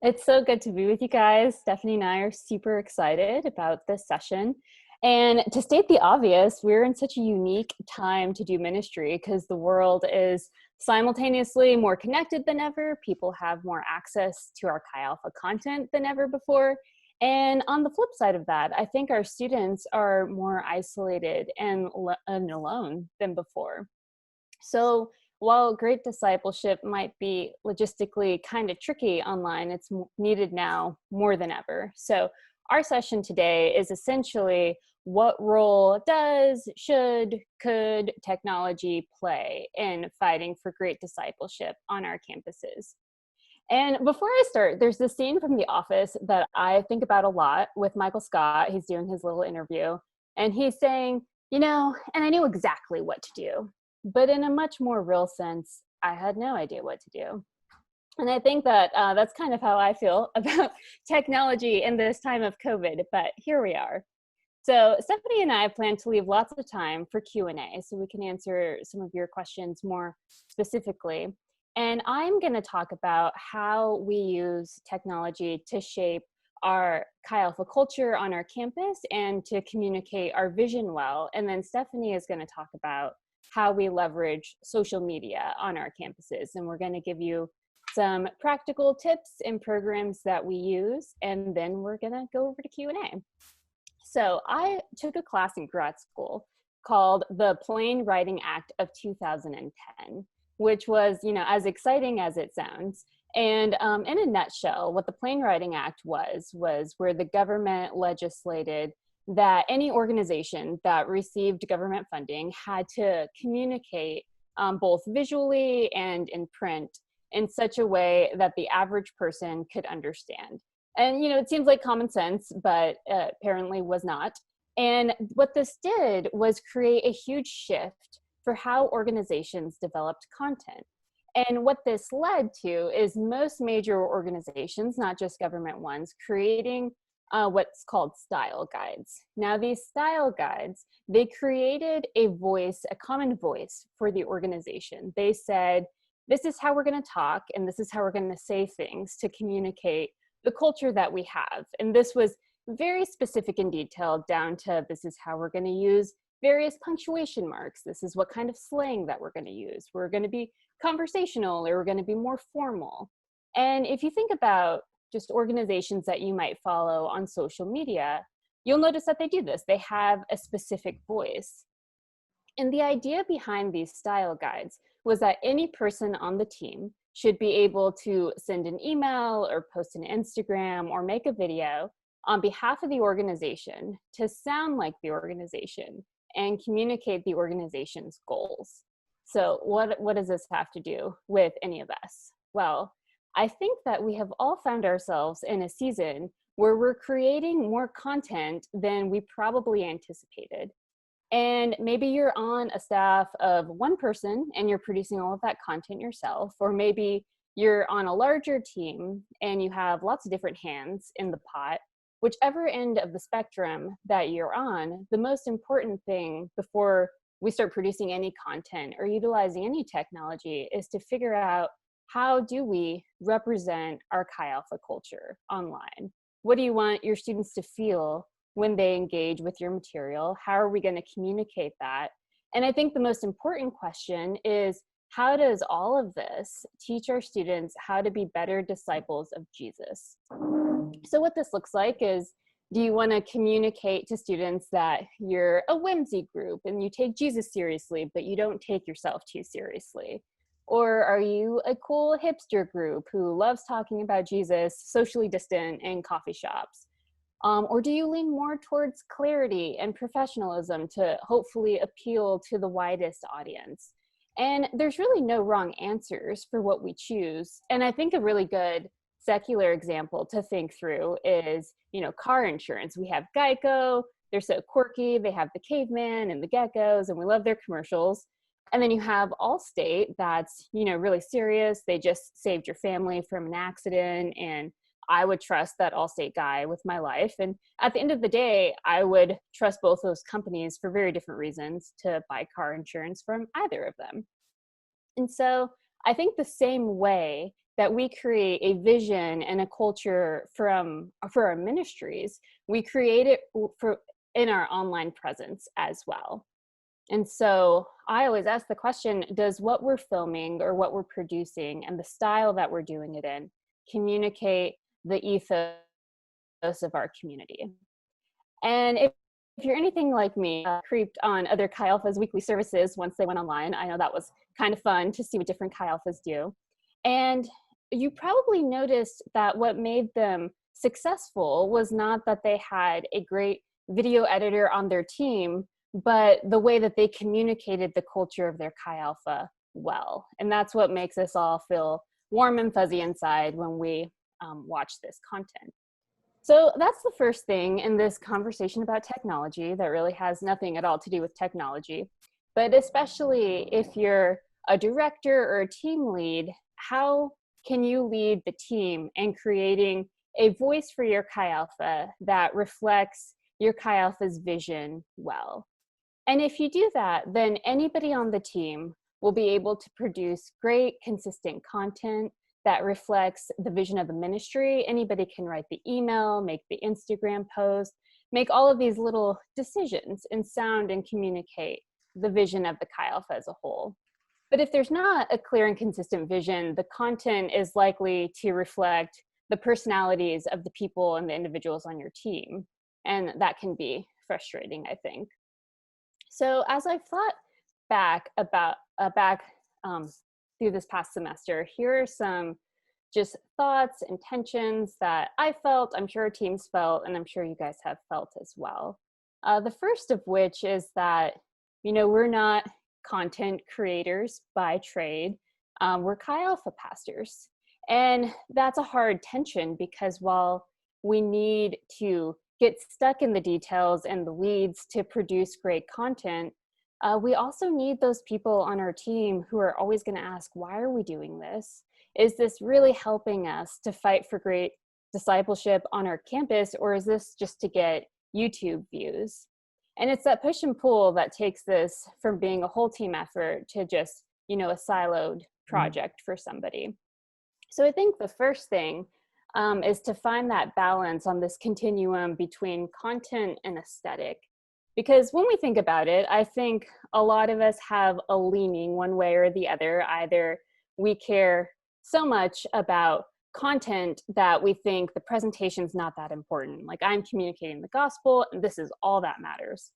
It's so good to be with you guys. Stephanie and I are super excited about this session. And to state the obvious, we're in such a unique time to do ministry because the world is simultaneously more connected than ever. People have more access to our Chi Alpha content than ever before. And on the flip side of that, I think our students are more isolated and alone than before. So while great discipleship might be logistically kind of tricky online, it's needed now more than ever. So our session today is essentially what role does, should, could technology play in fighting for great discipleship on our campuses? And before I start, there's this scene from The Office that I think about a lot with Michael Scott. He's doing his little interview, and he's saying, and I knew exactly what to do. But in a much more real sense, I had no idea what to do. And I think that that's kind of how I feel about technology in this time of COVID, but here we are. So Stephanie and I plan to leave lots of time for Q&A so we can answer some of your questions more specifically. And I'm going to talk about how we use technology to shape our Chi Alpha culture on our campus and to communicate our vision well. And then Stephanie is going to talk about how we leverage social media on our campuses. And we're going to give you some practical tips and programs that we use, and then we're going to go over to Q&A. So I took a class in grad school called the Plain Writing Act of 2010, which was, as exciting as it sounds. And in a nutshell, what the Plain Writing Act was where the government legislated that any organization that received government funding had to communicate both visually and in print in such a way that the average person could understand. And, it seems like common sense, but apparently was not. And what this did was create a huge shift for how organizations developed content. And what this led to is most major organizations, not just government ones, creating what's called style guides. Now, these style guides, they created a voice, a common voice for the organization. They said, this is how we're going to talk, and this is how we're going to say things to communicate the culture that we have. And this was very specific and detailed, down to this is how we're going to use various punctuation marks. This is what kind of slang that we're going to use. We're going to be conversational, or we're going to be more formal. And if you think about just organizations that you might follow on social media, you'll notice that they do this. They have a specific voice. And the idea behind these style guides was that any person on the team should be able to send an email or post an Instagram or make a video on behalf of the organization to sound like the organization and communicate the organization's goals. So what does this have to do with any of us? Well, I think that we have all found ourselves in a season where we're creating more content than we probably anticipated. And maybe you're on a staff of one person and you're producing all of that content yourself, or maybe you're on a larger team and you have lots of different hands in the pot. Whichever end of the spectrum that you're on, the most important thing before we start producing any content or utilizing any technology is to figure out, how do we represent our Chi Alpha culture online? What do you want your students to feel when they engage with your material? How are we going to communicate that? And I think the most important question is, how does all of this teach our students how to be better disciples of Jesus? So what this looks like is, do you want to communicate to students that you're a whimsy group and you take Jesus seriously, but you don't take yourself too seriously? Or are you a cool hipster group who loves talking about Jesus, socially distant in coffee shops? Or do you lean more towards clarity and professionalism to hopefully appeal to the widest audience? And there's really no wrong answers for what we choose. And I think a really good secular example to think through is, car insurance. We have Geico, they're so quirky, they have the caveman and the geckos, and we love their commercials. And then you have Allstate that's, really serious. They just saved your family from an accident, and I would trust that Allstate guy with my life. And at the end of the day, I would trust both those companies for very different reasons to buy car insurance from either of them. And so I think the same way that we create a vision and a culture for our ministries, we create it in our online presence as well. And so I always ask the question, does what we're filming or what we're producing and the style that we're doing it in communicate the ethos of our community? And if you're anything like me, creeped on other Chi Alpha's weekly services once they went online. I know that was kind of fun to see what different Chi Alphas do. And you probably noticed that what made them successful was not that they had a great video editor on their team, but the way that they communicated the culture of their Chi Alpha well. And that's what makes us all feel warm and fuzzy inside when we watch this content. So that's the first thing in this conversation about technology that really has nothing at all to do with technology. But especially if you're a director or a team lead, how can you lead the team in creating a voice for your Chi Alpha that reflects your Chi Alpha's vision well? And if you do that, then anybody on the team will be able to produce great, consistent content that reflects the vision of the ministry. Anybody can write the email, make the Instagram post, make all of these little decisions and sound and communicate the vision of the Chi Alpha as a whole. But if there's not a clear and consistent vision, the content is likely to reflect the personalities of the people and the individuals on your team. And that can be frustrating, I think. So as I've thought back through this past semester, here are some just thoughts, intentions that I felt, I'm sure teams felt, and I'm sure you guys have felt as well. The first of which is that, we're not content creators by trade. We're Chi Alpha pastors. And that's a hard tension because while we need to get stuck in the details and the weeds to produce great content, we also need those people on our team who are always going to ask, why are we doing this? Is this really helping us to fight for great discipleship on our campus, or is this just to get YouTube views? And it's that push and pull that takes this from being a whole team effort to just, a siloed project for somebody. So I think the first thing is to find that balance on this continuum between content and aesthetic. Because when we think about it, I think a lot of us have a leaning one way or the other. Either we care so much about content that we think the presentation's not that important. Like, I'm communicating the gospel and this is all that matters.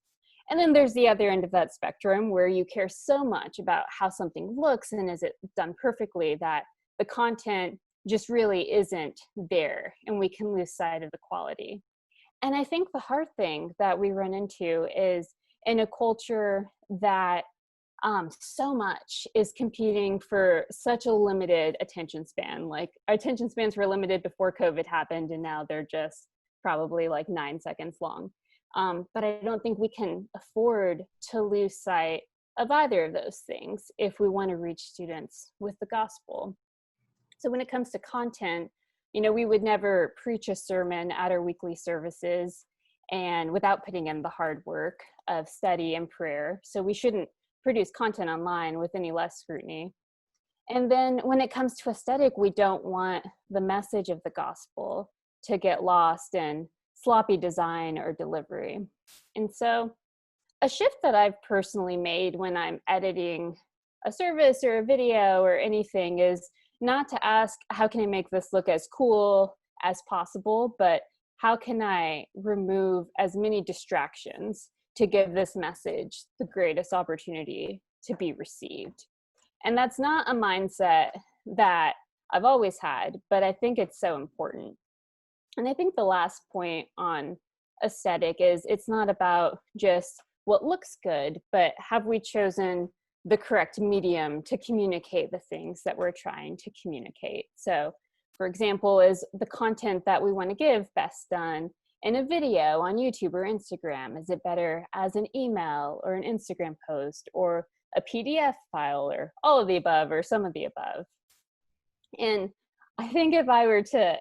And then there's the other end of that spectrum where you care so much about how something looks and is it done perfectly that the content just really isn't there and we can lose sight of the quality. And I think the hard thing that we run into is in a culture that so much is competing for such a limited attention span. Like, our attention spans were limited before COVID happened, and now they're just probably like 9 seconds long. But I don't think we can afford to lose sight of either of those things if we want to reach students with the gospel. So when it comes to content, we would never preach a sermon at our weekly services and without putting in the hard work of study and prayer. So we shouldn't produce content online with any less scrutiny. And then when it comes to aesthetic, we don't want the message of the gospel to get lost in sloppy design or delivery. And so a shift that I've personally made when I'm editing a service or a video or anything is not to ask, how can I make this look as cool as possible, but how can I remove as many distractions to give this message the greatest opportunity to be received? And that's not a mindset that I've always had, but I think it's so important. And I think the last point on aesthetic is it's not about just what looks good, but have we chosen the correct medium to communicate the things that we're trying to communicate? So, for example, is the content that we want to give best done in a video on YouTube or Instagram? Is it better as an email or an Instagram post or a PDF file, or all of the above or some of the above? And I think if I were to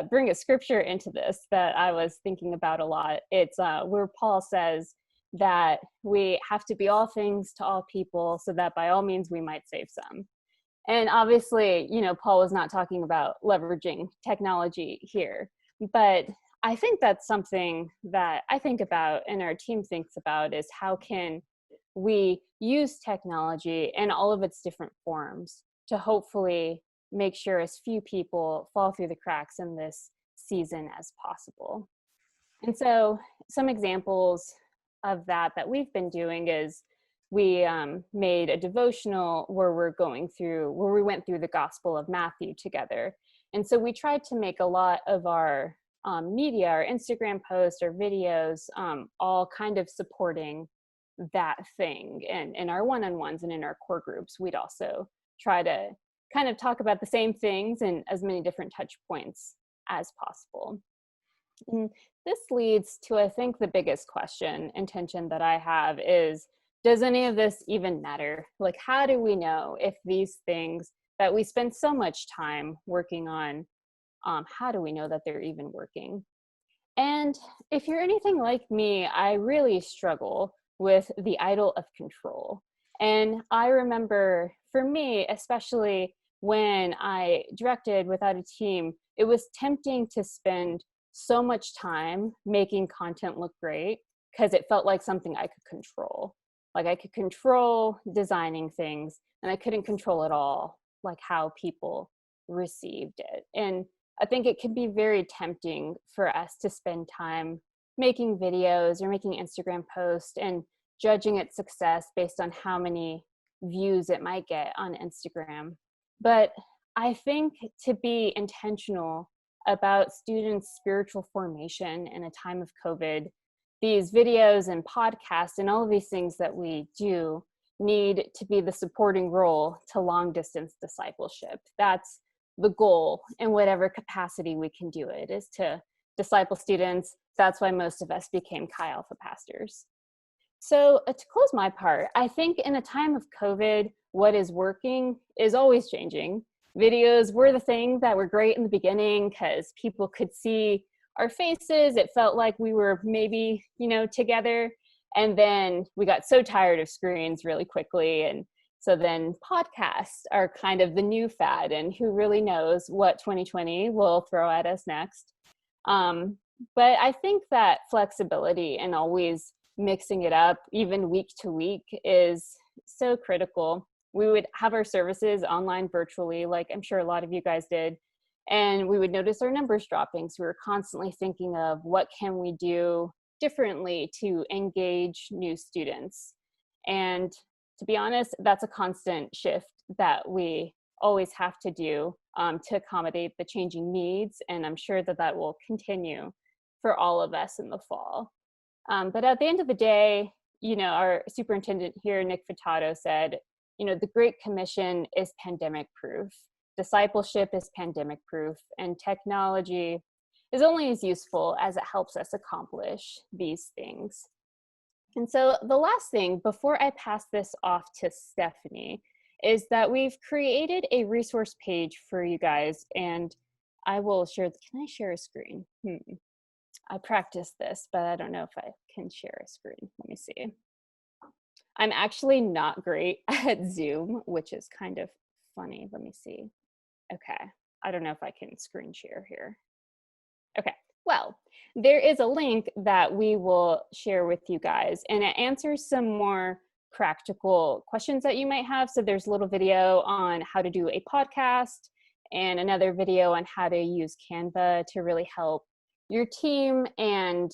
bring a scripture into this that I was thinking about a lot, it's where Paul says that we have to be all things to all people so that by all means we might save some. And obviously, Paul was not talking about leveraging technology here, but I think that's something that I think about and our team thinks about is how can we use technology in all of its different forms to hopefully make sure as few people fall through the cracks in this season as possible. And so some examples of that we've been doing is we made a devotional where we went through the Gospel of Matthew together. And so we tried to make a lot of our media, our Instagram posts, our videos, all kind of supporting that thing. And in our one-on-ones and in our core groups, we'd also try to kind of talk about the same things and as many different touch points as possible. And this leads to, I think, the biggest question and tension that I have is, does any of this even matter? Like, how do we know if these things that we spend so much time working on, how do we know that they're even working? And if you're anything like me, I really struggle with the idol of control. And I remember for me, especially when I directed without a team, it was tempting to spend so much time making content look great because it felt like something I could control. Like I could control designing things and I couldn't control at all, like how people received it. And I think it can be very tempting for us to spend time making videos or making Instagram posts and judging its success based on how many views it might get on Instagram. But I think to be intentional about students' spiritual formation in a time of COVID, these videos and podcasts and all of these things that we do need to be the supporting role to long distance discipleship. That's the goal in whatever capacity we can do it, is to disciple students. That's why most of us became Chi Alpha pastors. So to close my part, I think in a time of COVID, what is working is always changing. Videos were the thing that were great in the beginning because people could see our faces. It felt like we were maybe, together. And then we got so tired of screens really quickly. And so then podcasts are kind of the new fad, and who really knows what 2020 will throw at us next. But I think that flexibility and always mixing it up, even week to week, is so critical. We would have our services online virtually, like I'm sure a lot of you guys did, and we would notice our numbers dropping. So we were constantly thinking of what can we do differently to engage new students. And to be honest, that's a constant shift that we always have to do to accommodate the changing needs. And I'm sure that will continue for all of us in the fall. But at the end of the day, our superintendent here, Nick Furtado, said, the Great Commission is pandemic proof. Discipleship is pandemic proof, and technology is only as useful as it helps us accomplish these things. And so the last thing before I pass this off to Stephanie is that we've created a resource page for you guys, and I will share. Can I share a screen? I practiced this, but I don't know if I can share a screen. Let me see. I'm actually not great at Zoom, which is kind of funny. Let me see. Okay. I don't know if I can screen share here. Okay. Well, there is a link that we will share with you guys, and it answers some more practical questions that you might have. So there's a little video on how to do a podcast and another video on how to use Canva to really help your team, and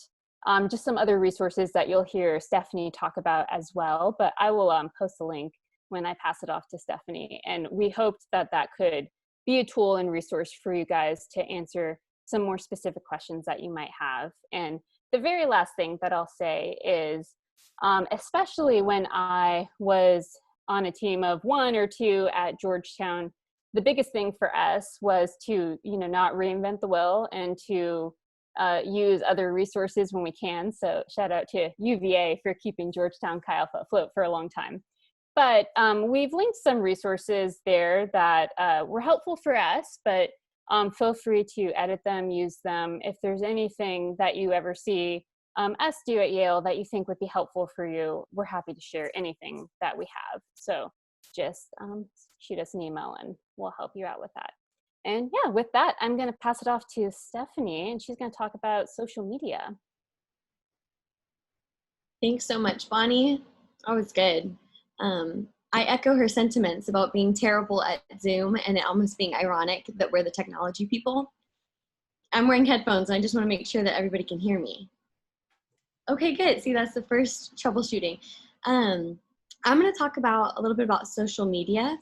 just some other resources that you'll hear Stephanie talk about as well. But I will post the link when I pass it off to Stephanie. And we hoped that could be a tool and resource for you guys to answer some more specific questions that you might have. And the very last thing that I'll say is, especially when I was on a team of 1 or 2 at Georgetown, the biggest thing for us was to, not reinvent the wheel and to use other resources when we can. So shout out to UVA for keeping Georgetown Chi Alpha afloat for a long time. But we've linked some resources there that were helpful for us, but feel free to edit them, use them. If there's anything that you ever see us do at Yale that you think would be helpful for you, we're happy to share anything that we have. So just shoot us an email and we'll help you out with that. And yeah, with that, I'm going to pass it off to Stephanie, and she's going to talk about social media. Thanks so much, Bonnie. Always good. I echo her sentiments about being terrible at Zoom and it almost being ironic that we're the technology people. I'm wearing headphones and I just want to make sure that everybody can hear me. Okay, good. See, that's the first troubleshooting. I'm going to talk about a little bit about social media.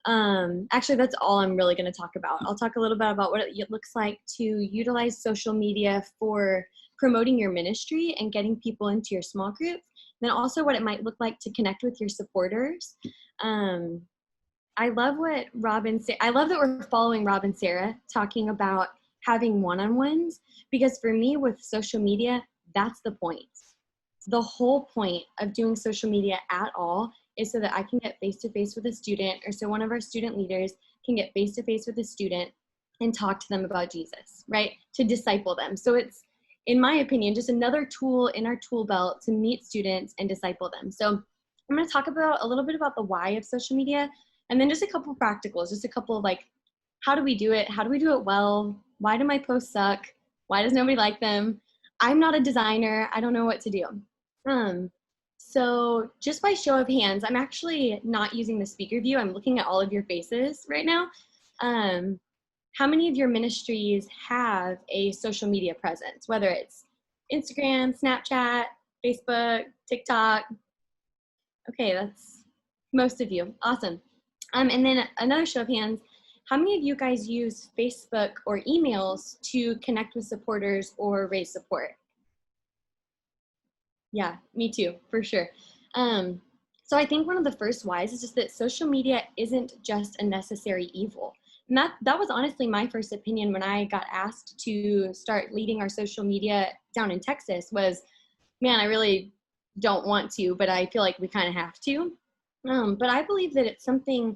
Actually, that's all I'm really going to talk about. I'll talk a little bit about what it looks like to utilize social media for promoting your ministry and getting people into your small groups. Then also what it might look like to connect with your supporters. I love what I love that we're following Rob and Sarah talking about having one-on-ones, because for me with social media, that's the point. The whole point of doing social media at all is so that I can get face-to-face with a student, or so one of our student leaders can get face-to-face with a student and talk to them about Jesus, right? To disciple them. So it's, in my opinion, just another tool in our tool belt to meet students and disciple them. So I'm going to talk about a little bit about the why of social media, and then just a couple of practicals, just a couple of like, how do we do it? How do we do it well? Why do my posts suck? Why does nobody like them? I'm not a designer. I don't know what to do. So just by show of hands, I'm actually not using the speaker view. I'm looking at all of your faces right now. How many of your ministries have a social media presence, whether it's Instagram, Snapchat, Facebook, TikTok? Okay, that's most of you. Awesome. And then another show of hands, how many of you guys use Facebook or emails to connect with supporters or raise support? Yeah, me too, for sure. So I think one of the first whys is just that social media isn't just a necessary evil. And that was honestly my first opinion when I got asked to start leading our social media down in Texas was, man, I really don't want to, but I feel like we kind of have to. But I believe that it's something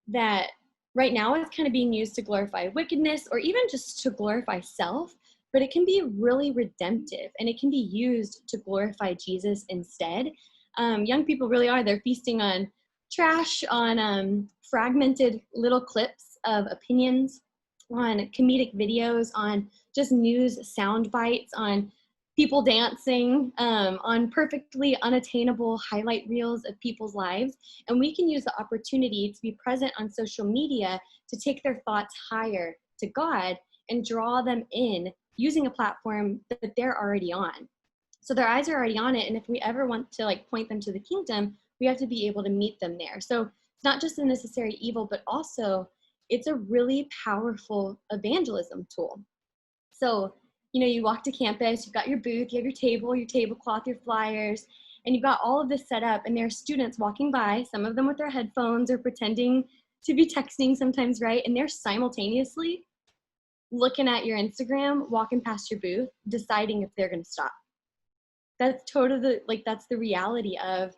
that right now is kind of being used to glorify wickedness or even just to glorify self, but it can be really redemptive and it can be used to glorify Jesus instead. Young people really are, they're feasting on trash, on fragmented little clips of opinions, on comedic videos, on just news sound bites, on people dancing, on perfectly unattainable highlight reels of people's lives. And we can use the opportunity to be present on social media to take their thoughts higher to God and draw them in using a platform that they're already on. So their eyes are already on it. And if we ever want to like point them to the kingdom, we have to be able to meet them there. So it's not just a necessary evil, but also it's a really powerful evangelism tool. So, you know, you walk to campus, you've got your booth, you have your tablecloth, your flyers, and you've got all of this set up, and there are students walking by, some of them with their headphones or pretending to be texting sometimes, right? And they're simultaneously looking at your Instagram, walking past your booth, deciding if they're going to stop. That's totally that's the reality of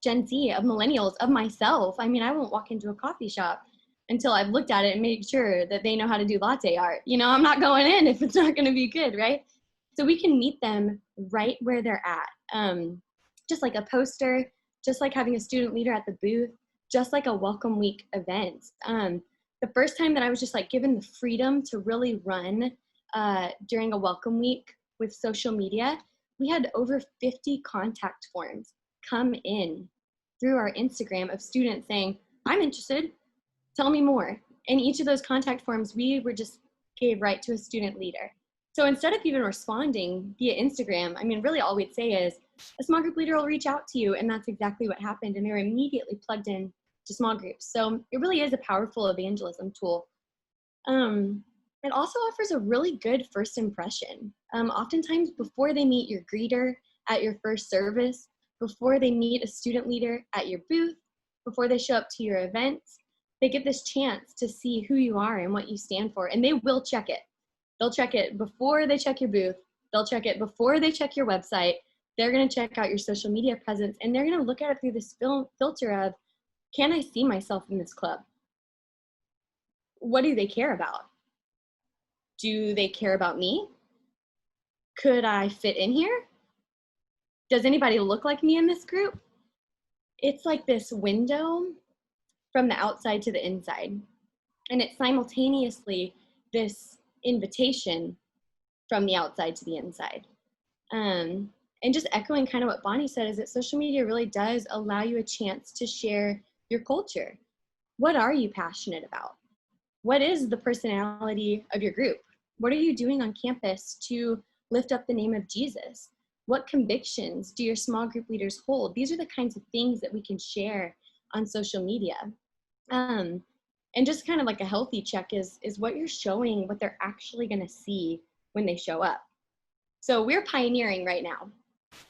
Gen Z, of millennials, of myself. I mean, I won't walk into a coffee shop until I've looked at it and made sure that they know how to do latte art. You know, I'm not going in if it's not going to be good, right? So we can meet them right where they're at. Just like a poster, just like having a student leader at the booth, just like a welcome week event. The first time that I was just like given the freedom to really run during a welcome week with social media, we had over 50 contact forms come in through our Instagram of students saying, I'm interested, tell me more. And each of those contact forms, we were just gave right to a student leader. So instead of even responding via Instagram, I mean, really all we'd say is, a small group leader will reach out to you. And that's exactly what happened. And they were immediately plugged in to small groups. So it really is a powerful evangelism tool. It also offers a really good first impression. Oftentimes before they meet your greeter at your first service, before they meet a student leader at your booth, before they show up to your events, they get this chance to see who you are and what you stand for, and they will check it. They'll check it before they check your booth. They'll check it before they check your website. They're going to check out your social media presence, and they're going to look at it through this filter of, can I see myself in this club? What do they care about? Do they care about me? Could I fit in here? Does anybody look like me in this group? It's like this window from the outside to the inside. And it's simultaneously this invitation from the outside to the inside. And just echoing kind of what Bonnie said, is that social media really does allow you a chance to share your culture. What are you passionate about? What is the personality of your group? What are you doing on campus to lift up the name of Jesus? What convictions do your small group leaders hold? These are the kinds of things that we can share on social media. And just kind of like a healthy check is what you're showing, what they're actually going to see when they show up. So we're pioneering right now.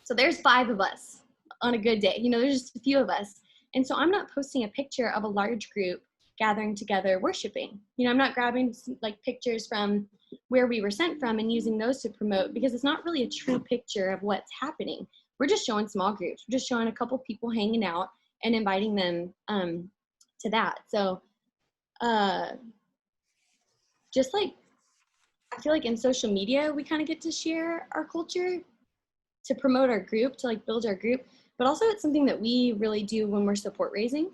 So there's 5 of us on a good day. There's just a few of us. And so I'm not posting a picture of a large group gathering together worshiping. I'm not grabbing like pictures from where we were sent from and using those to promote, because it's not really a true picture of what's happening. We're just showing small groups. We're just showing a couple people hanging out and inviting them to that. So just like, I feel like in social media, we kind of get to share our culture, to promote our group, to like build our group, but also it's something that we really do when we're support raising,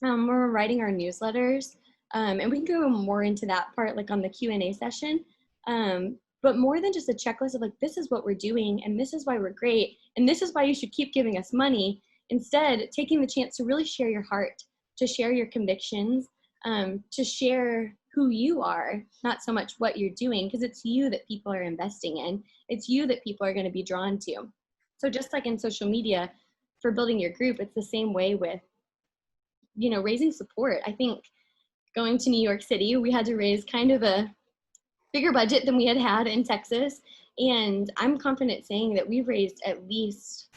when we're writing our newsletters, and we can go more into that part like on the Q&A session, but more than just a checklist of like, this is what we're doing, and this is why we're great, and this is why you should keep giving us money. Instead, taking the chance to really share your heart, to share your convictions, to share who you are, not so much what you're doing, because it's you that people are investing in. It's you that people are going to be drawn to. So just like in social media, for building your group, it's the same way with, raising support. I think going to New York City, we had to raise kind of a bigger budget than we had in Texas. And I'm confident saying that we've raised at least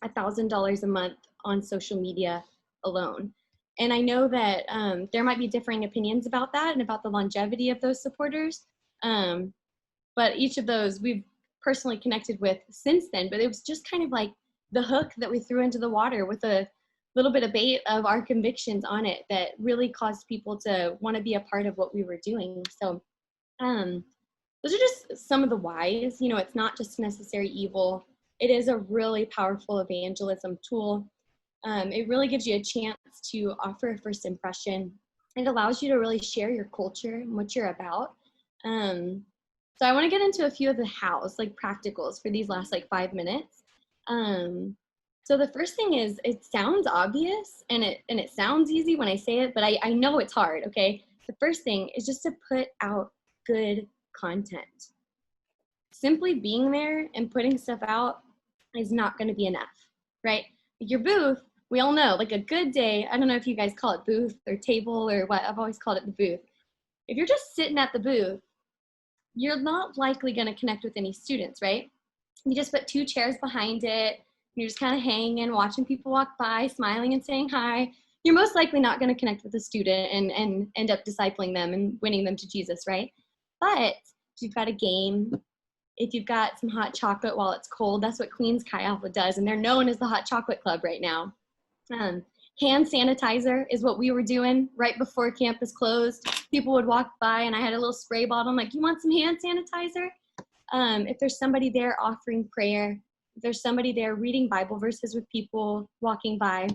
$1,000 a month on social media alone. And I know that there might be differing opinions about that and about the longevity of those supporters. But each of those we've personally connected with since then. But it was just kind of like the hook that we threw into the water with a little bit of bait of our convictions on it that really caused people to want to be a part of what we were doing. So those are just some of the whys. It's not just necessary evil. It is a really powerful evangelism tool. It really gives you a chance to offer a first impression. It allows you to really share your culture and what you're about. So I want to get into a few of the hows, like practicals for these last like 5 minutes. So the first thing is, it sounds obvious and it sounds easy when I say it, but I know it's hard, okay? The first thing is just to put out good content. Simply being there and putting stuff out is not going to be enough, right? Your booth, we all know, like a good day, I don't know if you guys call it booth or table or what, I've always called it the booth. If you're just sitting at the booth, you're not likely going to connect with any students, right? You just put 2 chairs behind it, you're just kind of hanging, watching people walk by, smiling and saying hi. You're most likely not going to connect with a student and end up discipling them and winning them to Jesus, right? But if you've got a game, if you've got some hot chocolate while it's cold, that's what Queens Chi Alpha does, and they're known as the Hot Chocolate Club right now. Hand sanitizer is what we were doing right before campus closed. People would walk by and I had a little spray bottle. I'm like, you want some hand sanitizer? If there's somebody there offering prayer, if there's somebody there reading Bible verses with people walking by,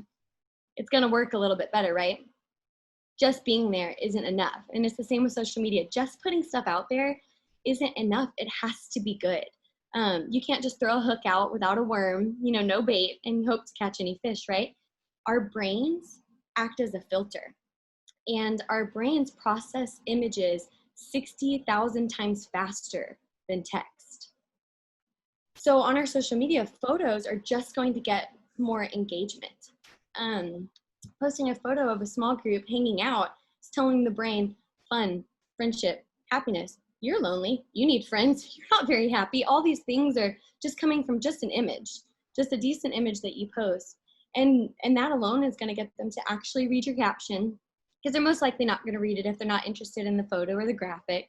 it's going to work a little bit better, right? Just being there isn't enough. And it's the same with social media. Just putting stuff out there isn't enough. It has to be good. You can't just throw a hook out without a worm, no bait, and hope to catch any fish, right? Our brains act as a filter, and our brains process images 60,000 times faster than text. So on our social media, photos are just going to get more engagement. Posting a photo of a small group hanging out is telling the brain, fun, friendship, happiness. You're lonely, you need friends, you're not very happy. All these things are just coming from just an image, just a decent image that you post. And that alone is going to get them to actually read your caption, because they're most likely not going to read it if they're not interested in the photo or the graphic.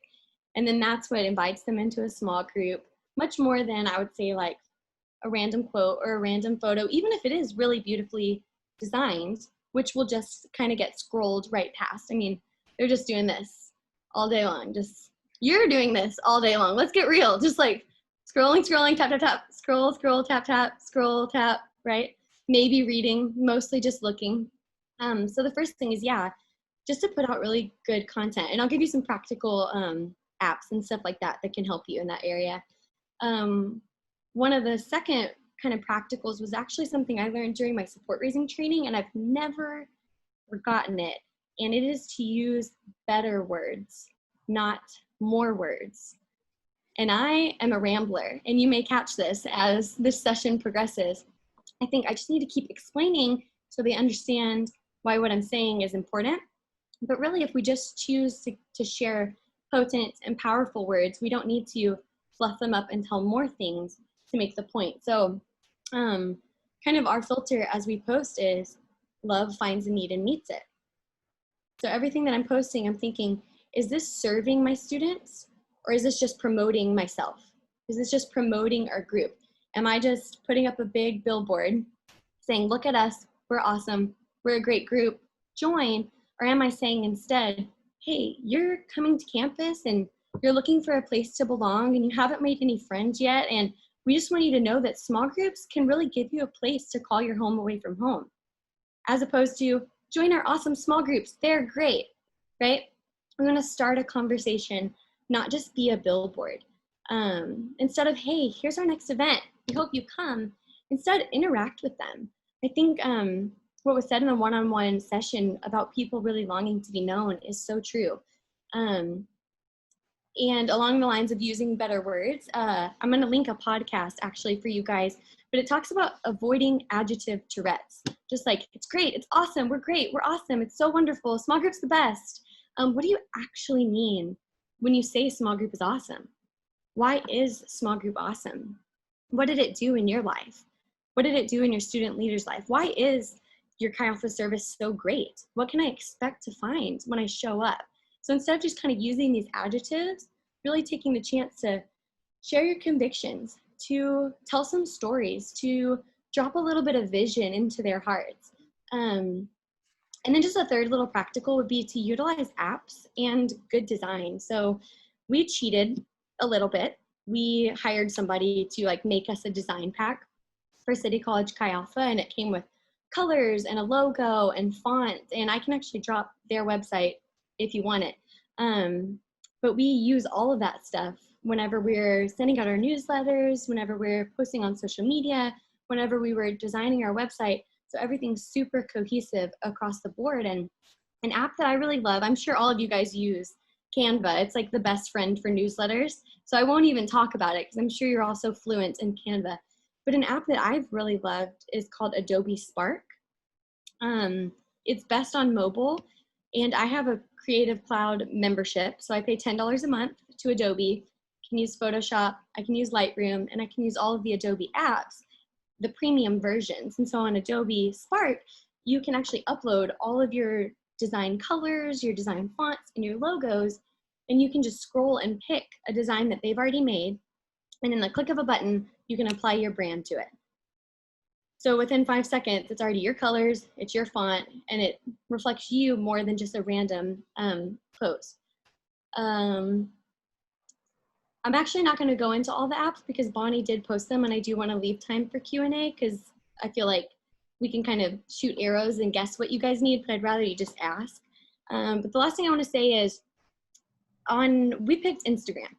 And then that's what invites them into a small group, much more than I would say like a random quote or a random photo, even if it is really beautifully designed, which will just kind of get scrolled right past. I mean, they're just doing this all day long. You're doing this all day long. Let's get real. Just like scrolling, tap, tap, tap, scroll, tap, tap, scroll, tap, right? Maybe reading, mostly just looking. So the first thing is, yeah, just to put out really good content. And I'll give you some practical apps and stuff like that that can help you in that area. One of the second kind of practicals was actually something I learned during my support raising training, and I've never forgotten it. And it is to use better words, not more words. And I am a rambler, and you may catch this as this session progresses. I think I just need to keep explaining so they understand why what I'm saying is important. But really, if we just choose to share potent and powerful words, we don't need to fluff them up and tell more things to make the point. So kind of our filter as we post is love finds a need and meets it. So everything that I'm posting, I'm thinking, is this serving my students, or is this just promoting myself? Is this just promoting our group? Am I just putting up a big billboard saying, look at us, we're awesome, we're a great group, join? Or am I saying instead, hey, you're coming to campus and you're looking for a place to belong and you haven't made any friends yet, and we just want you to know that small groups can really give you a place to call your home away from home. As opposed to, join our awesome small groups, they're great, right? We're gonna start a conversation, not just be a billboard. Instead of, hey, here's our next event, we hope you come, instead interact with them. I think what was said in the one-on-one session about people really longing to be known is so true. And along the lines of using better words, I'm gonna link a podcast actually for you guys, but it talks about avoiding adjective Tourette's. Just like, it's great, it's awesome, we're great, we're awesome, it's so wonderful, small group's the best. What do you actually mean when you say small group is awesome? Why is small group awesome? What did it do in your life? What did it do in your student leader's life? Why is your Chi Alpha service so great? What can I expect to find when I show up? So instead of just kind of using these adjectives, really taking the chance to share your convictions, to tell some stories, to drop a little bit of vision into their hearts. And then just a third little practical would be to utilize apps and good design. So we cheated a little bit. We hired somebody to like make us a design pack for City College Chi Alpha, and it came with colors and a logo and font, and I can actually drop their website if you want it. But we use all of that stuff whenever we're sending out our newsletters, whenever we're posting on social media, whenever we were designing our website. So everything's super cohesive across the board. And an app that I really love, I'm sure all of you guys use Canva. It's like the best friend for newsletters. So I won't even talk about it because I'm sure you're all so fluent in Canva. But an app that I've really loved is called Adobe Spark. It's best on mobile, and I have a Creative Cloud membership. So I pay $10 a month to Adobe. I can use Photoshop, I can use Lightroom, and I can use all of the Adobe apps, the premium versions. And so on Adobe Spark, you can actually upload all of your design colors, your design fonts, and your logos, and you can just scroll and pick a design that they've already made, and in the click of a button, you can apply your brand to it. So within 5 seconds, it's already your colors, it's your font, and it reflects you more than just a random post. I'm actually not gonna go into all the apps because Bonnie did post them, and I do wanna leave time for Q&A because I feel like we can kind of shoot arrows and guess what you guys need, but I'd rather you just ask. But the last thing I wanna say is, we picked Instagram.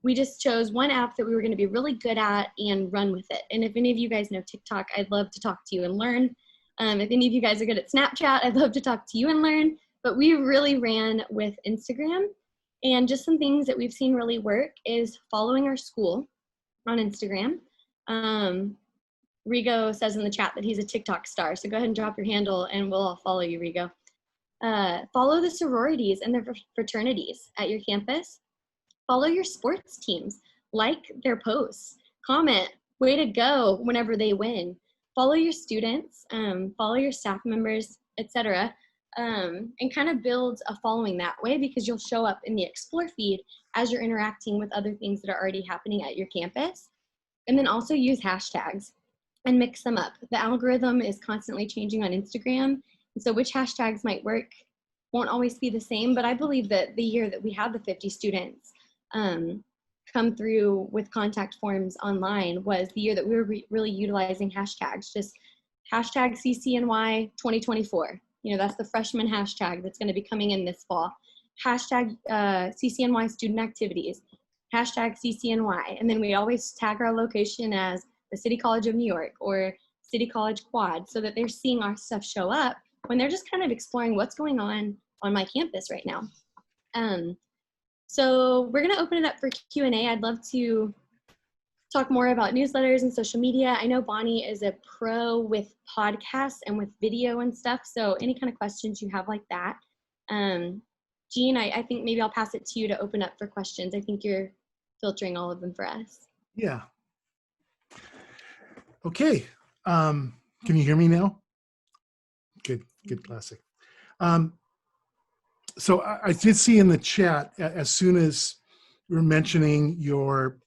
We just chose one app that we were going to be really good at and run with it. And if any of you guys know TikTok, I'd love to talk to you and learn. If any of you guys are good at Snapchat, I'd love to talk to you and learn. But we really ran with Instagram. And just some things that we've seen really work is following our school on Instagram. Rigo says in the chat that he's a TikTok star. So go ahead and drop your handle and we'll all follow you, Rigo. Follow the sororities and the fraternities at your campus. Follow your sports teams, like their posts, comment, way to go whenever they win. Follow your students, follow your staff members, etc. And kind of build a following that way because you'll show up in the Explore feed as you're interacting with other things that are already happening at your campus. And then also use hashtags and mix them up. The algorithm is constantly changing on Instagram, and so which hashtags might work won't always be the same, but I believe that the year that we had the 50 students come through with contact forms online was the year that we were really utilizing hashtags, just hashtag CCNY 2024. That's the freshman hashtag that's going to be coming in this fall. Hashtag CCNY student activities, hashtag CCNY. And then we always tag our location as the City College of New York or City College Quad, so that they're seeing our stuff show up when they're just kind of exploring what's going on my campus right now. So we're going to open it up for Q&A. I'd love to talk more about newsletters and social media. I know Bonnie is a pro with podcasts and with video and stuff, so any kind of questions you have like that. Jean, I think maybe I'll pass it to you to open up for questions. I think you're filtering all of them for us. Yeah. Okay. Can you hear me now? Good, classic. So I did see in the chat, as soon as we were mentioning your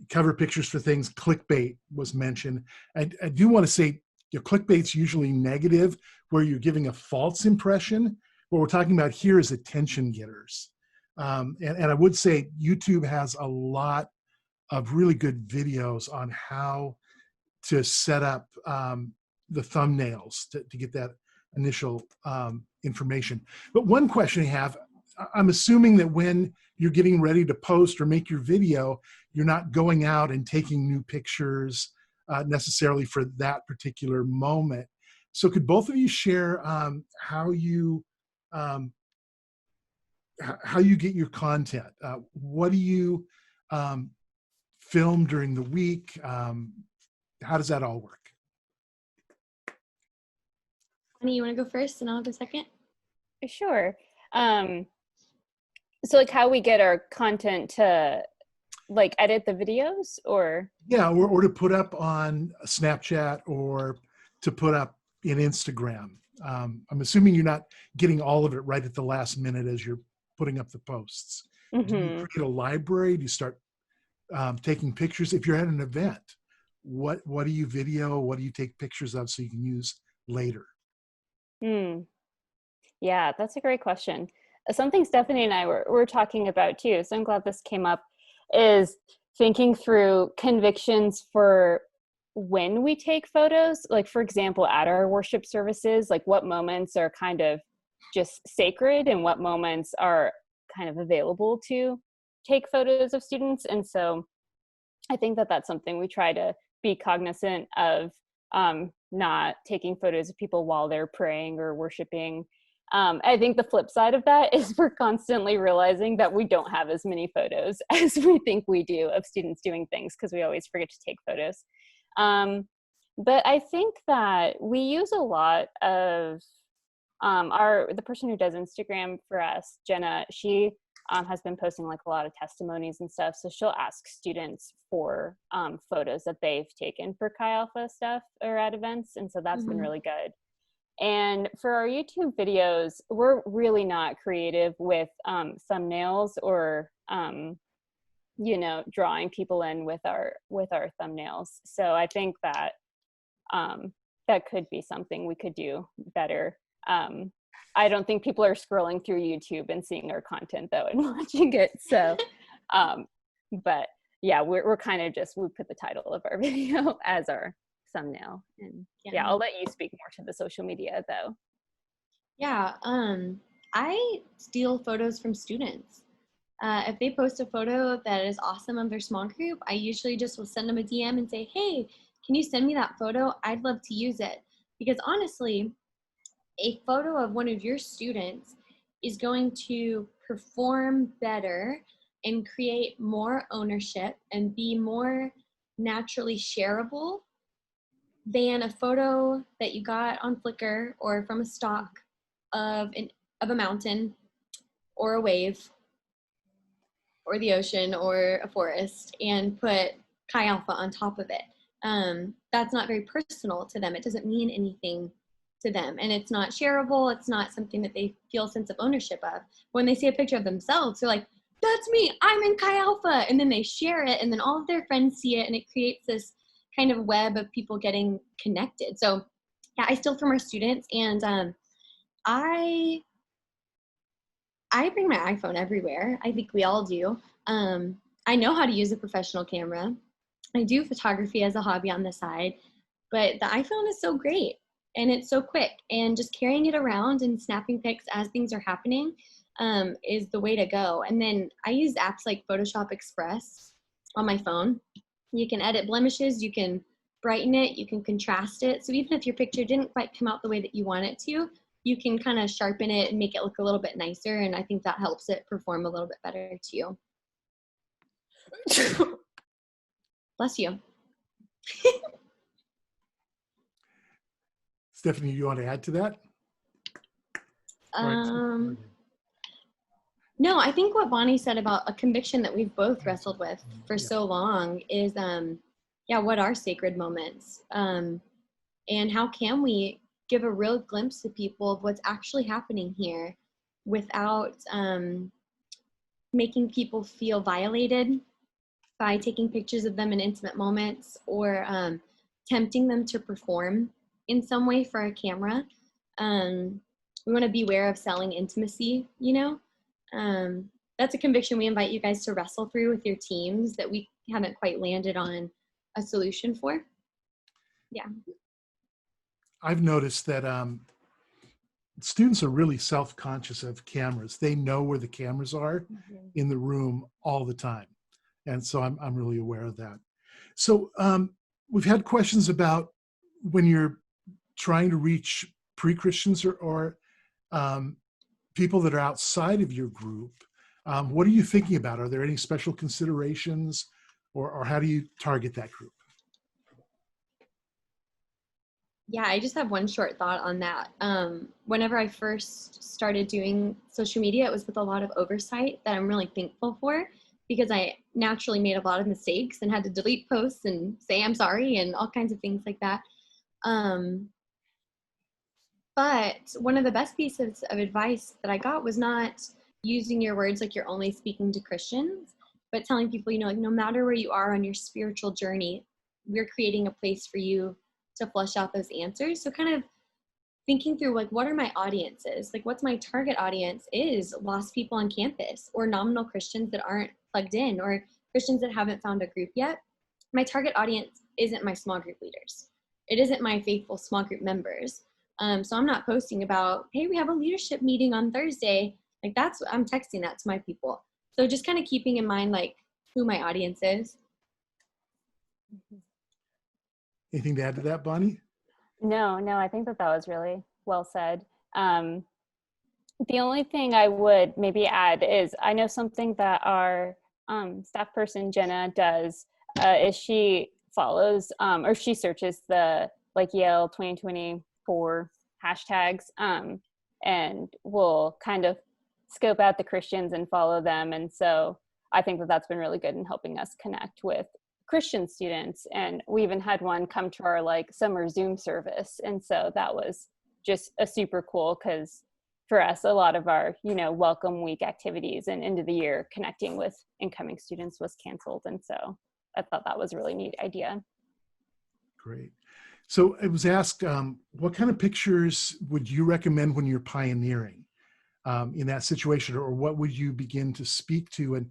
cover pictures for things, clickbait was mentioned. I do want to say your clickbait's usually negative, where you're giving a false impression. What we're talking about here is attention getters. And I would say YouTube has a lot of really good videos on how to set up the thumbnails to get that initial information. But one question I have, I'm assuming that when you're getting ready to post or make your video, you're not going out and taking new pictures necessarily for that particular moment. So could both of you share how you get your content? What do you film during the week? How does that all work? Bonnie, you want to go first and I'll go second? Sure. So like how we get our content to like edit the videos or? Yeah, or to put up on Snapchat or to put up in Instagram. I'm assuming you're not getting all of it right at the last minute as you're putting up the posts. Mm-hmm. Do you create a library? Do you start taking pictures? If you're at an event, what do you video? What do you take pictures of so you can use later? Yeah, that's a great question. Something Stephanie and I were talking about too, so I'm glad this came up, is thinking through convictions for when we take photos. Like, for example, at our worship services, like what moments are kind of just sacred and what moments are kind of available to take photos of students. And so I think that that's something we try to be cognizant of, not taking photos of people while they're praying or worshiping. I think the flip side of that is we're constantly realizing that we don't have as many photos as we think we do of students doing things, because we always forget to take photos. But I think that we use a lot of the person who does Instagram for us, Jenna, she has been posting like a lot of testimonies and stuff. So she'll ask students for photos that they've taken for Chi Alpha stuff or at events. And so that's been really good. And for our YouTube videos, we're really not creative with thumbnails or, drawing people in with our thumbnails. So I think that that could be something we could do better. I don't think people are scrolling through YouTube and seeing our content though and watching it. So, but yeah, we're kind of just, we put the title of our video as our thumbnail. And yeah, I'll let you speak more to the social media though. Yeah, I steal photos from students. If they post a photo that is awesome of their small group, I usually just will send them a DM and say, hey, can you send me that photo? I'd love to use it. Because honestly, a photo of one of your students is going to perform better and create more ownership and be more naturally shareable than a photo that you got on Flickr or from a stock of a mountain or a wave or the ocean or a forest and put Chi Alpha on top of it. That's not very personal to them. It doesn't mean anything to them, and it's not shareable. It's not something that they feel a sense of ownership of. When they see a picture of themselves, they're like, that's me, I'm in Chi Alpha, and then they share it, and then all of their friends see it, and it creates this kind of web of people getting connected. So yeah, I steal from our students, and I bring my iPhone everywhere. I think we all do. I know how to use a professional camera. I do photography as a hobby on the side, but the iPhone is so great. and it's so quick, and just carrying it around and snapping pics as things are happening is the way to go. And then I use apps like Photoshop Express on my phone. You can edit blemishes, you can brighten it, you can contrast it. So even if your picture didn't quite come out the way that you want it to, you can kind of sharpen it and make it look a little bit nicer. And I think that helps it perform a little bit better too. Bless you. Stephanie, you want to add to that? No, I think what Bonnie said about a conviction that we've both wrestled with for so long is, what are sacred moments? And how can we give a real glimpse to people of what's actually happening here without making people feel violated by taking pictures of them in intimate moments, or tempting them to perform in some way for a camera. We want to beware of selling intimacy, That's a conviction we invite you guys to wrestle through with your teams that we haven't quite landed on a solution for. Yeah. I've noticed that students are really self-conscious of cameras. They know where the cameras are in the room all the time. And so I'm really aware of that. So we've had questions about when you're trying to reach pre-Christians or people that are outside of your group. What are you thinking about? Are there any special considerations, or how do you target that group? Yeah, I just have one short thought on that. Whenever I first started doing social media, it was with a lot of oversight that I'm really thankful for, because I naturally made a lot of mistakes and had to delete posts and say I'm sorry and all kinds of things like that. But one of the best pieces of advice that I got was not using your words like you're only speaking to Christians, but telling people, no matter where you are on your spiritual journey, we're creating a place for you to flesh out those answers. So kind of thinking through, what are my audiences? What's my target audience is lost people on campus, or nominal Christians that aren't plugged in, or Christians that haven't found a group yet. My target audience isn't my small group leaders. It isn't my faithful small group members. So I'm not posting about, hey, we have a leadership meeting on Thursday. I'm texting that to my people. So just kind of keeping in mind, who my audience is. Anything to add to that, Bonnie? No, I think that was really well said. The only thing I would maybe add is, I know something that our staff person, Jenna, does is she follows or she searches the Yale 2024 hashtags and will kind of scope out the Christians and follow them. And so I think that that's been really good in helping us connect with Christian students. And we even had one come to our summer Zoom service. And so that was just a super cool, because for us, a lot of our, welcome week activities and end of the year connecting with incoming students was canceled. And so I thought that was a really neat idea. Great. So it was asked, what kind of pictures would you recommend when you're pioneering in that situation, or what would you begin to speak to? And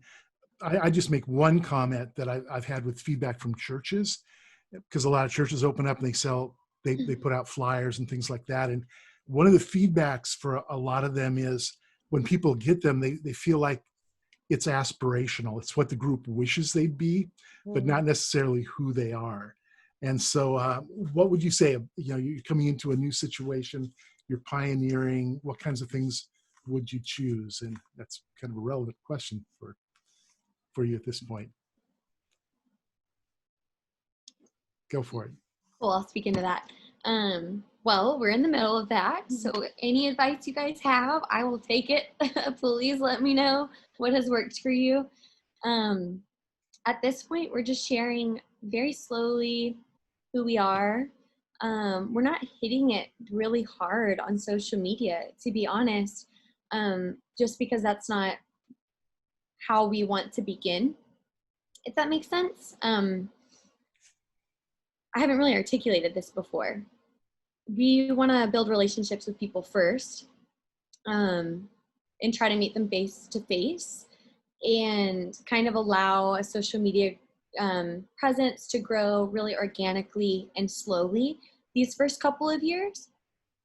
I just make one comment that I've had with feedback from churches, because a lot of churches open up and they put out flyers and things like that. And one of the feedbacks for a lot of them is when people get them, they feel like it's aspirational. It's what the group wishes they'd be, but not necessarily who they are. And so what would you say, you're coming into a new situation, you're pioneering, what kinds of things would you choose? And that's kind of a relevant question for you at this point. Go for it. Cool, I'll speak into that. Well, we're in the middle of that. So any advice you guys have, I will take it. Please let me know what has worked for you. At this point, we're just sharing very slowly who we are. We're not hitting it really hard on social media, to be honest, just because that's not how we want to begin, if that makes sense. I haven't really articulated this before. We want to build relationships with people first, and try to meet them face to face, and kind of allow a social media presence to grow really organically and slowly these first couple of years.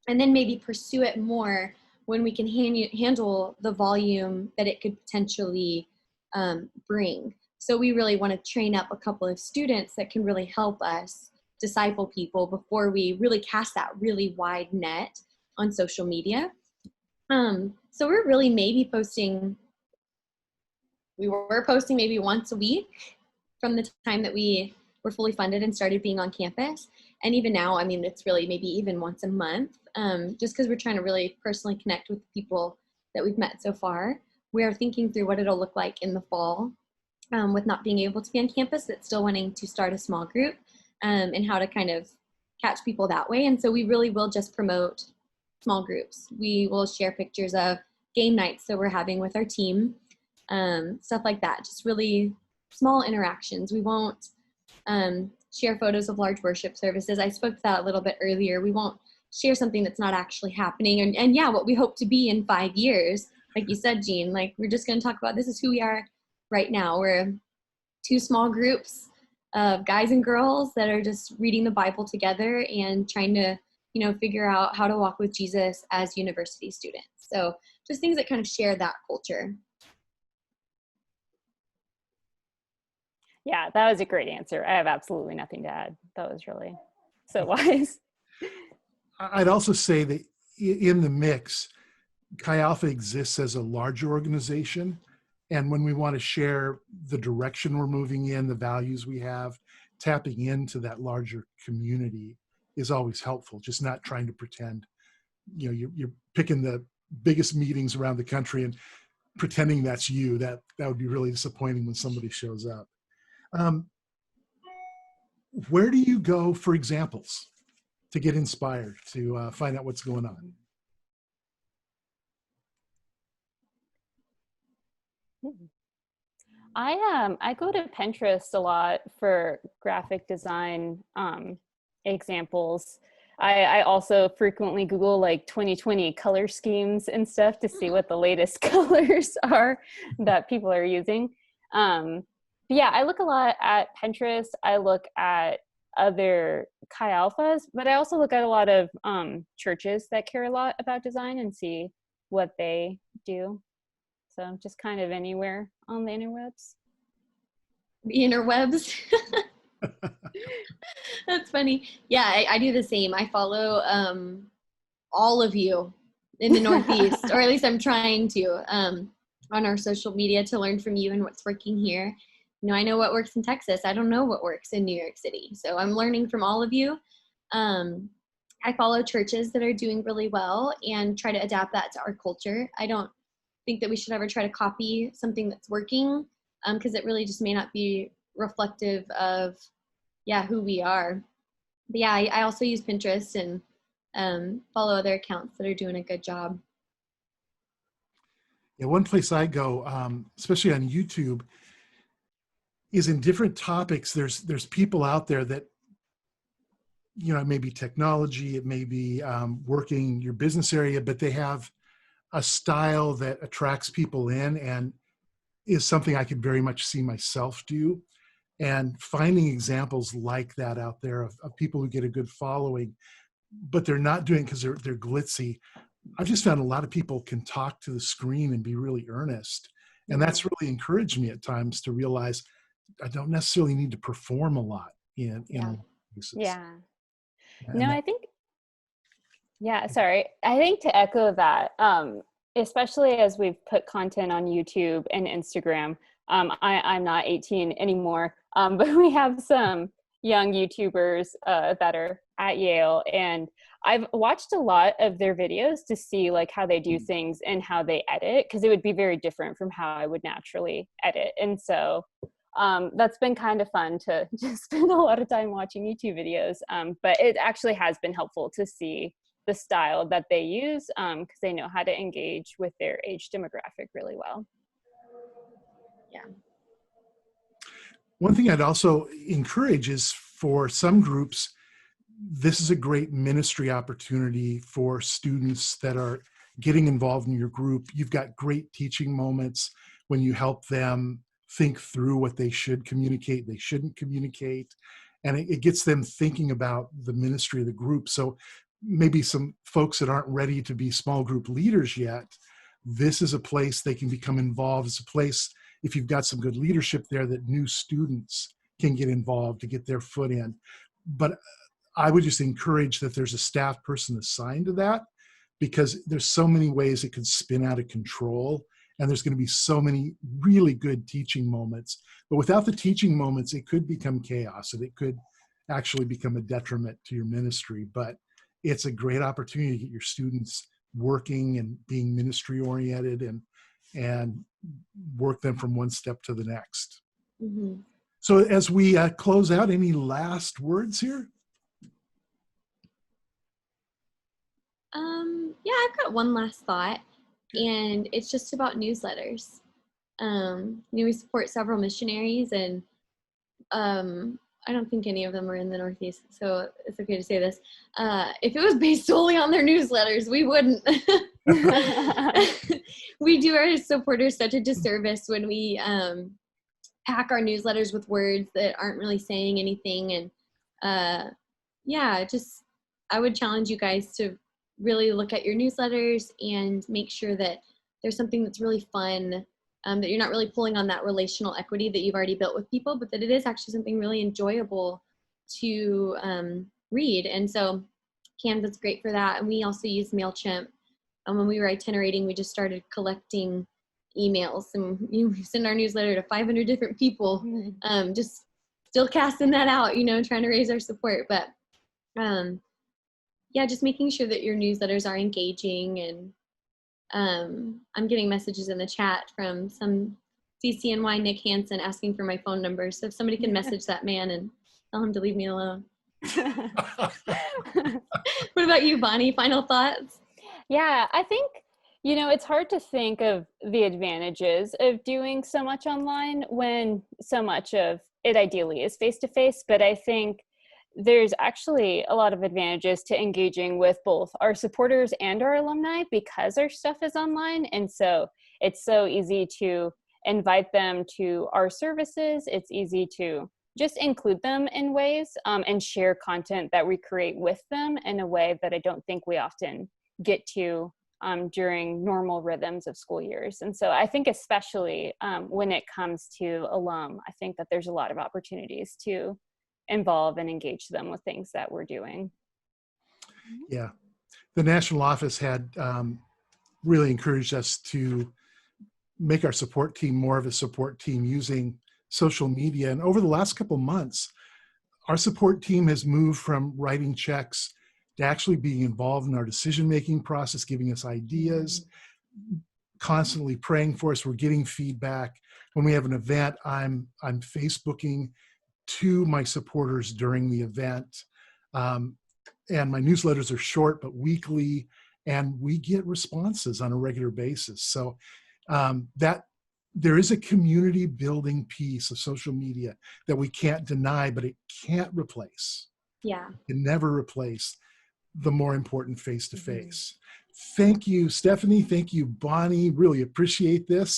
and then maybe pursue it more when we can handle the volume that it could potentially bring. So we really want to train up a couple of students that can really help us disciple people before we really cast that really wide net on social media. So we're really maybe we were posting maybe once a week from the time that we were fully funded and started being on campus. And even now, I mean, it's really maybe even once a month, just because we're trying to really personally connect with the people that we've met so far. We are thinking through what it'll look like in the fall with not being able to be on campus, but still wanting to start a small group, and how to kind of catch people that way. And so we really will just promote small groups. We will share pictures of game nights that we're having with our team, stuff like that, just really small interactions. We won't share photos of large worship services. I spoke to that a little bit earlier. We won't share something that's not actually happening. And yeah, what we hope to be in 5 years, like you said, Jean, like we're just going to talk about this is who we are right now. We're 2 small groups of guys and girls that are just reading the Bible together and trying to, figure out how to walk with Jesus as university students. So just things that kind of share that culture. Yeah, that was a great answer. I have absolutely nothing to add. That was really so wise. I'd also say that in the mix, Chi Alpha exists as a larger organization. And when we want to share the direction we're moving in, the values we have, tapping into that larger community is always helpful. Just not trying to pretend, you're picking the biggest meetings around the country and pretending that's you. That would be really disappointing when somebody shows up. Where do you go for examples to get inspired, to find out what's going on? I go to Pinterest a lot for graphic design examples. I also frequently Google like 2020 color schemes and stuff to see what the latest colors are that people are using. But yeah, I look a lot at Pinterest. I look at other Chi Alphas, but I also look at a lot of churches that care a lot about design and see what they do. So just kind of anywhere on the interwebs. The interwebs. That's funny. Yeah, I do the same. I follow all of you in the Northeast, or at least I'm trying to, on our social media to learn from you and what's working here. I know what works in Texas. I don't know what works in New York City. So I'm learning from all of you. I follow churches that are doing really well and try to adapt that to our culture. I don't think that we should ever try to copy something that's working, because it really just may not be reflective of, who we are. But yeah, I also use Pinterest and follow other accounts that are doing a good job. Yeah, one place I go, especially on YouTube, is in different topics. There's people out there that, it may be technology, it may be working your business area, but they have a style that attracts people in and is something I could very much see myself do. And finding examples like that out there of people who get a good following, but they're not doing it because they're glitzy. I've just found a lot of people can talk to the screen and be really earnest. And that's really encouraged me at times to realize I don't necessarily need to perform a lot in cases. Yeah. And No, I think, sorry. I think to echo that, especially as we've put content on YouTube and Instagram, I'm not 18 anymore, but we have some young YouTubers that are at Yale, and I've watched a lot of their videos to see like how they do things and how they edit, because it would be very different from how I would naturally edit. And so that's been kind of fun to just spend a lot of time watching YouTube videos, but it actually has been helpful to see the style that they use, because they know how to engage with their age demographic really well. Yeah. one thing I'd also encourage is for some groups, this is a great ministry opportunity for students that are getting involved in your group. You've got great teaching moments when you help them think through what they should communicate, they shouldn't communicate, and it gets them thinking about the ministry of the group. So maybe some folks that aren't ready to be small group leaders yet, this is a place they can become involved. It's a place, if you've got some good leadership there, that new students can get involved to get their foot in. But I would just encourage that there's a staff person assigned to that, because there's so many ways it could spin out of control, and there's going to be so many really good teaching moments. But without the teaching moments, it could become chaos, and it could actually become a detriment to your ministry. But it's a great opportunity to get your students working and being ministry oriented, and work them from one step to the next. Mm-hmm. So as we close out, any last words here? Yeah, I've got one last thought, and it's just about newsletters. We support several missionaries, and I don't think any of them are in the Northeast, so it's okay to say this. If it was based solely on their newsletters, we wouldn't. We do our supporters such a disservice when we pack our newsletters with words that aren't really saying anything. And I would challenge you guys to really look at your newsletters and make sure that there's something that's really fun, that you're not really pulling on that relational equity that you've already built with people, but that it is actually something really enjoyable to read. And so Canva's great for that. And we also use MailChimp. When we were itinerating, we just started collecting emails, and we send our newsletter to 500 different people, just still casting that out, trying to raise our support. But just making sure that your newsletters are engaging. And I'm getting messages in the chat from some CCNY Nick Hansen asking for my phone number. So if somebody can message that man and tell him to leave me alone. What about you, Bonnie? Final thoughts? Yeah, I think, it's hard to think of the advantages of doing so much online when so much of it ideally is face-to-face, but I think there's actually a lot of advantages to engaging with both our supporters and our alumni because our stuff is online. And so it's so easy to invite them to our services. It's easy to just include them in ways and share content that we create with them in a way that I don't think we often get to during normal rhythms of school years. And so I think especially when it comes to alum, I think that there's a lot of opportunities to involve and engage them with things that we're doing. Yeah, the national office had really encouraged us to make our support team more of a support team using social media. And over the last couple months, our support team has moved from writing checks to actually being involved in our decision-making process, giving us ideas, constantly praying for us. We're getting feedback. When we have an event, I'm Facebooking to my supporters during the event. And my newsletters are short but weekly, and we get responses on a regular basis. So that there is a community building piece of social media that we can't deny, but it can't replace. Yeah. It can never replace the more important face-to-face. Thank you, Stephanie. Thank you, Bonnie. Really appreciate this.